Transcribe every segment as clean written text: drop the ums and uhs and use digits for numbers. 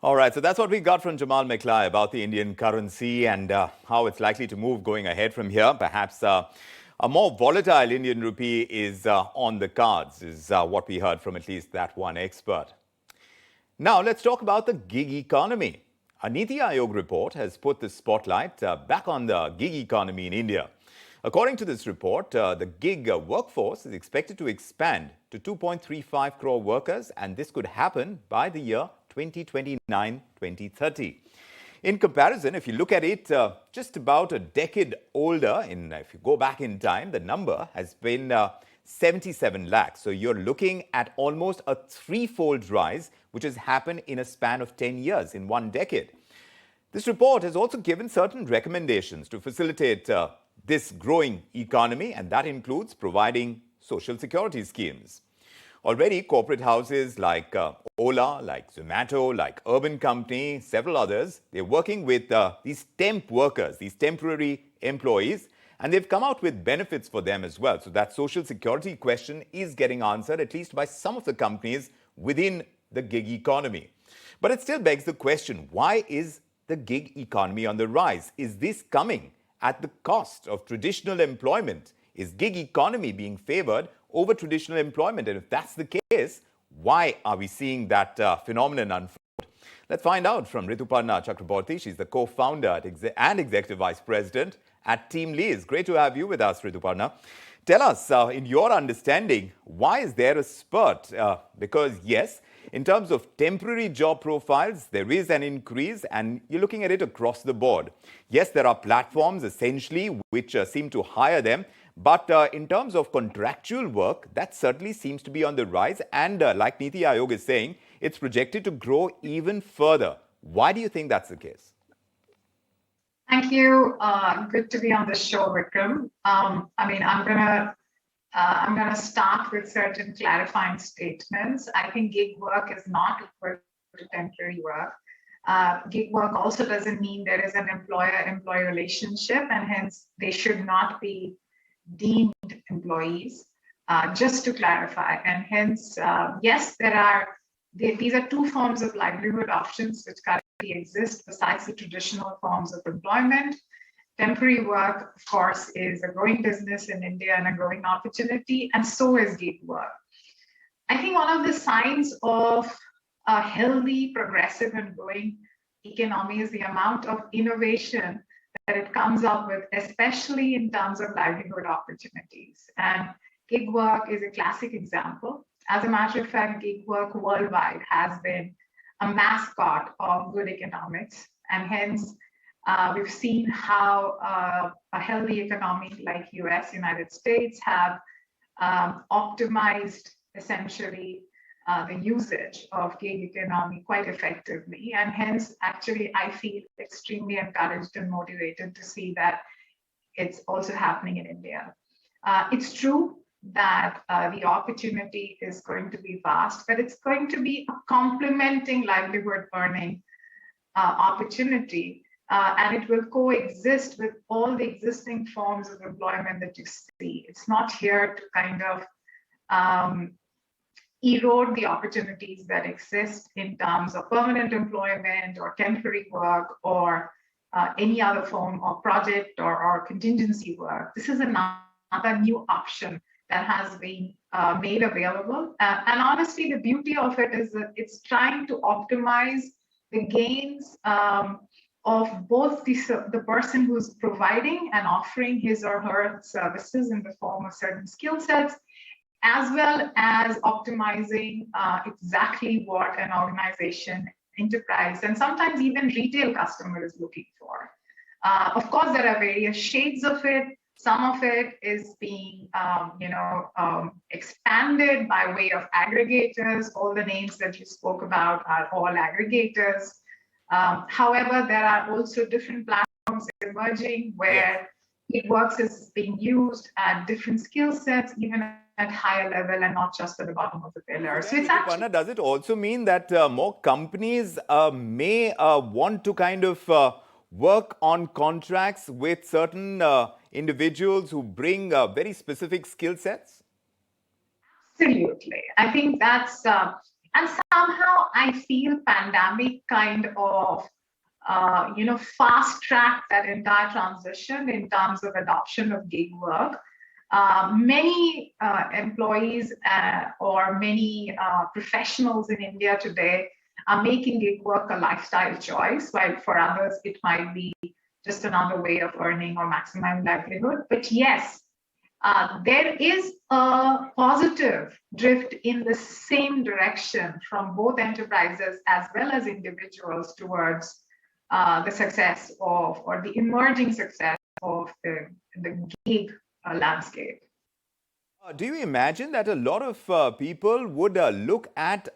All right, so that's what we got from Jamal Meklai about the Indian currency and how it's likely to move going ahead from here. Perhaps a more volatile Indian rupee is on the cards, is what we heard from at least that one expert. Now, let's talk about the gig economy. A Niti Aayog report has put the spotlight back on the gig economy in India. According to this report, the gig workforce is expected to expand to 2.35 crore workers, and this could happen by the year 2029-2030. In comparison, if you look at it just about a decade older, if you go back in time, the number has been 77 lakhs. So you're looking at almost a threefold rise, which has happened in a span of 10 years, in one decade. This report has also given certain recommendations to facilitate this growing economy, and that includes providing social security schemes. Already, corporate houses like Ola, like Zomato, like Urban Company, several others, they're working with these temp workers, these temporary employees, and they've come out with benefits for them as well. So that social security question is getting answered, at least by some of the companies within the gig economy. But it still begs the question, why is the gig economy on the rise? Is this coming at the cost of traditional employment? Is gig economy being favored over traditional employment? And if that's the case, why are we seeing that phenomenon unfold? Let's find out from Rituparna Chakraborty. She's the co-founder and executive vice president at TeamLease. Great to have you with us, Rituparna. Tell us, in your understanding, why is there a spurt? Because yes, in terms of temporary job profiles, there is an increase, and you're looking at it across the board. Yes, there are platforms essentially which seem to hire them, but in terms of contractual work, that certainly seems to be on the rise. And like Niti Aayog is saying, it's projected to grow even further. Why do you think that's the case? Thank you. Good to be on the show, Vikram. I'm gonna start with certain clarifying statements. I think gig work is not equal to temporary work. Gig work also doesn't mean there is an employer-employee relationship, and hence they should not be deemed employees. Just to clarify, and hence, yes, these are two forms of livelihood options which currently exist besides the traditional forms of employment. Temporary work, of course, is a growing business in India and a growing opportunity, and so is gig work. I think one of the signs of a healthy, progressive, and growing economy is the amount of innovation that it comes up with, especially in terms of livelihood opportunities. And gig work is a classic example. As a matter of fact, gig work worldwide has been a mascot of good economics, and hence we've seen how a healthy economy like US, United States have optimized essentially the usage of gig economy quite effectively. And hence, actually, I feel extremely encouraged and motivated to see that it's also happening in India. It's true that the opportunity is going to be vast, but it's going to be a complementing livelihood earning opportunity. And it will coexist with all the existing forms of employment that you see. It's not here to kind of erode the opportunities that exist in terms of permanent employment or temporary work or any other form of project or contingency work. This is another new option that has been made available. And honestly, the beauty of it is that it's trying to optimize the gains of both the person who's providing and offering his or her services in the form of certain skill sets, as well as optimizing exactly what an organization, enterprise, and sometimes even retail customer is looking for. Of course, there are various shades of it. Some of it is being, expanded by way of aggregators. All the names that you spoke about are all aggregators. However, there are also different platforms emerging where it works is being used at different skill sets, even at higher level and not just at the bottom of the pillar. So it's actually, does it also mean that more companies may want to kind of work on contracts with certain individuals who bring very specific skill sets? Absolutely. I think that's And somehow I feel pandemic kind of fast track that entire transition in terms of adoption of gig work. Many employees or many professionals in India today are making gig work a lifestyle choice, while for others it might be just another way of earning or maximum livelihood. But yes, there is a positive drift in the same direction from both enterprises as well as individuals towards the success of, or the emerging success of the gig landscape. Do you imagine that a lot of people would look at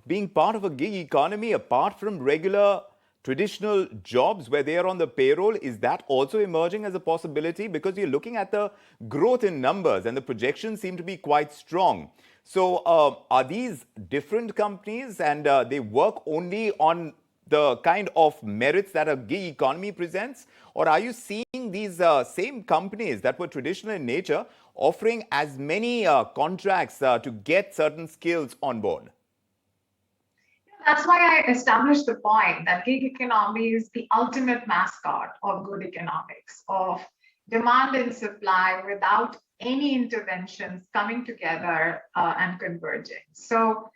being part of a gig economy apart from regular traditional jobs where they are on the payroll? Is that also emerging as a possibility? Because you're looking at the growth in numbers and the projections seem to be quite strong. So are these different companies and they work only on the kind of merits that a gig economy presents? Or are you seeing these same companies that were traditional in nature offering as many contracts to get certain skills on board? That's why I established the point that gig economy is the ultimate mascot of good economics, of demand and supply without any interventions coming together and converging. So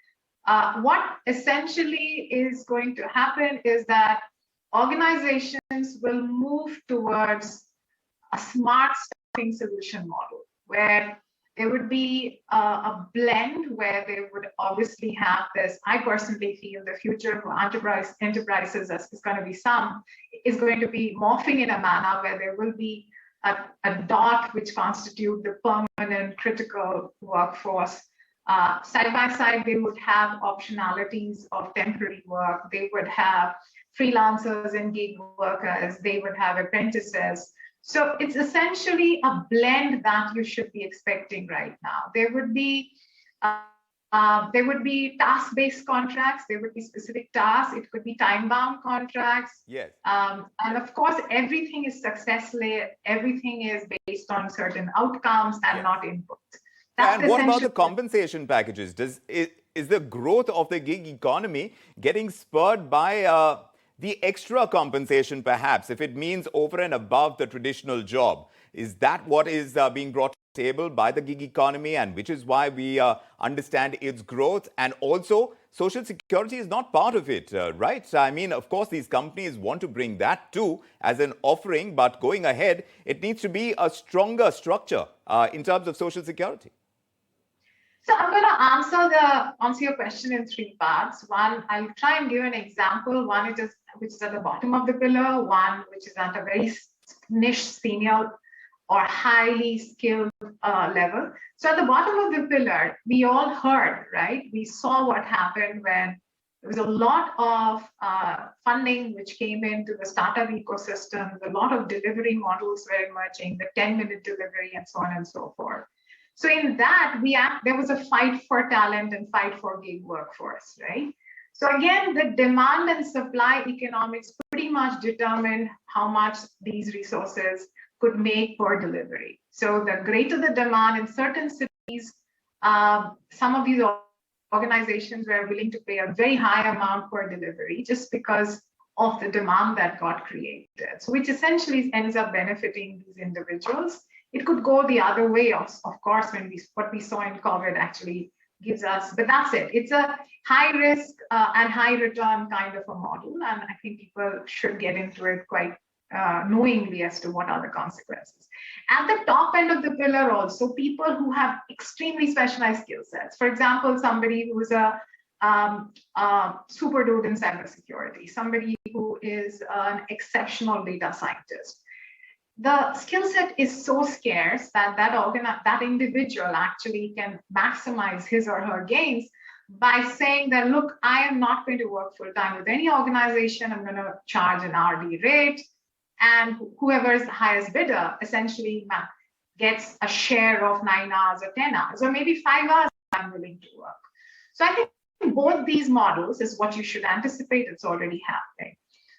what essentially is going to happen is that organizations will move towards a smart staffing solution model where there would be a blend where they would obviously have this. I personally feel the future for enterprises is going to be morphing in a manner where there will be a dot which constitute the permanent critical workforce. Side by side, they would have optionalities of temporary work. They would have freelancers and gig workers. They would have apprentices. So it's essentially a blend that you should be expecting right now. There would be task-based contracts. There would be specific tasks. It could be time-bound contracts. Yes. And of course, everything is success-led. Everything is based on certain outcomes and not inputs. And what about the compensation packages? Is the growth of the gig economy getting spurred by the extra compensation, perhaps, if it means over and above the traditional job? Is that what is being brought to the table by the gig economy, and which is why we understand its growth? And also, social security is not part of it, right? I mean, of course, these companies want to bring that too as an offering, but going ahead, it needs to be a stronger structure in terms of social security. So I'm going to answer your question in three parts. One, I'll try and give an example. One, which is at the bottom of the pillar. One, which is at a very niche, senior, or highly skilled level. So at the bottom of the pillar, we all heard, right? We saw what happened when there was a lot of funding which came into the startup ecosystem. A lot of delivery models were emerging, the 10-minute delivery, and so on and so forth. So in that, there was a fight for talent and fight for gig workforce, right? So again, the demand and supply economics pretty much determine how much these resources could make per delivery. So the greater the demand in certain cities, some of these organizations were willing to pay a very high amount per delivery just because of the demand that got created. So which essentially ends up benefiting these individuals. It could go the other way, of course, when what we saw in COVID actually gives us, but that's it. It's a high risk and high return kind of a model. And I think people should get into it quite knowingly as to what are the consequences. At the top end of the pillar also, people who have extremely specialized skill sets. For example, somebody who's a super dude in cybersecurity, somebody who is an exceptional data scientist. The skill set is so scarce that that individual actually can maximize his or her gains by saying that, look, I am not going to work full time with any organization. I'm going to charge an hourly rate, and whoever is the highest bidder essentially gets a share of 9 hours or 10 hours, or maybe 5 hours I'm willing to work. So I think both these models is what you should anticipate. It's already happening.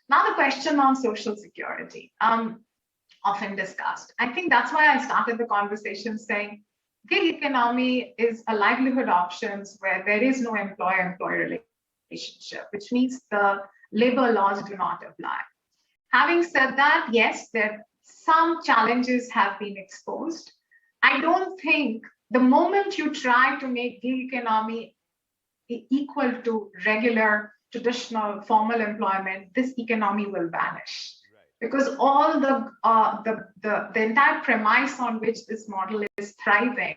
Now the question on social security. Often discussed. I think that's why I started the conversation saying Gig economy is a livelihood options where there is no employer-employee relationship, which means the labor laws do not apply. Having said that, yes, there some challenges have been exposed. I don't think the moment you try to make gig economy equal to regular, traditional, formal employment, this economy will vanish. Because all the entire premise on which this model is thriving,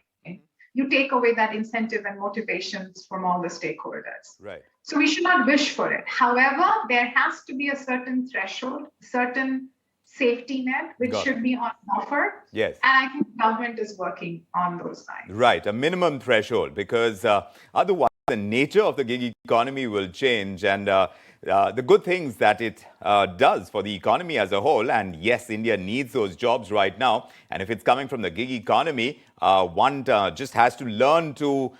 you take away that incentive and motivations from all the stakeholders. Right. So we should not wish for it. However, there has to be a certain threshold, certain safety net, which should be on offer. Yes. And I think government is working on those lines. Right, a minimum threshold, because otherwise the nature of the gig economy will change, and the good things that it does for the economy as a whole. And yes, India needs those jobs right now. And if it's coming from the gig economy, one just has to learn to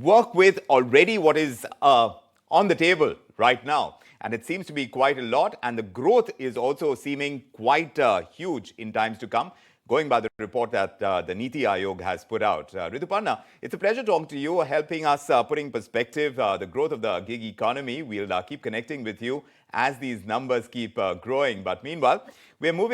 work with already what is on the table right now. And it seems to be quite a lot. And the growth is also seeming quite huge in times to come, going by the report that the Niti Aayog has put out. Rituparna, it's a pleasure talking to you, helping us putting perspective the growth of the gig economy. We'll keep connecting with you as these numbers keep growing. But meanwhile, we're moving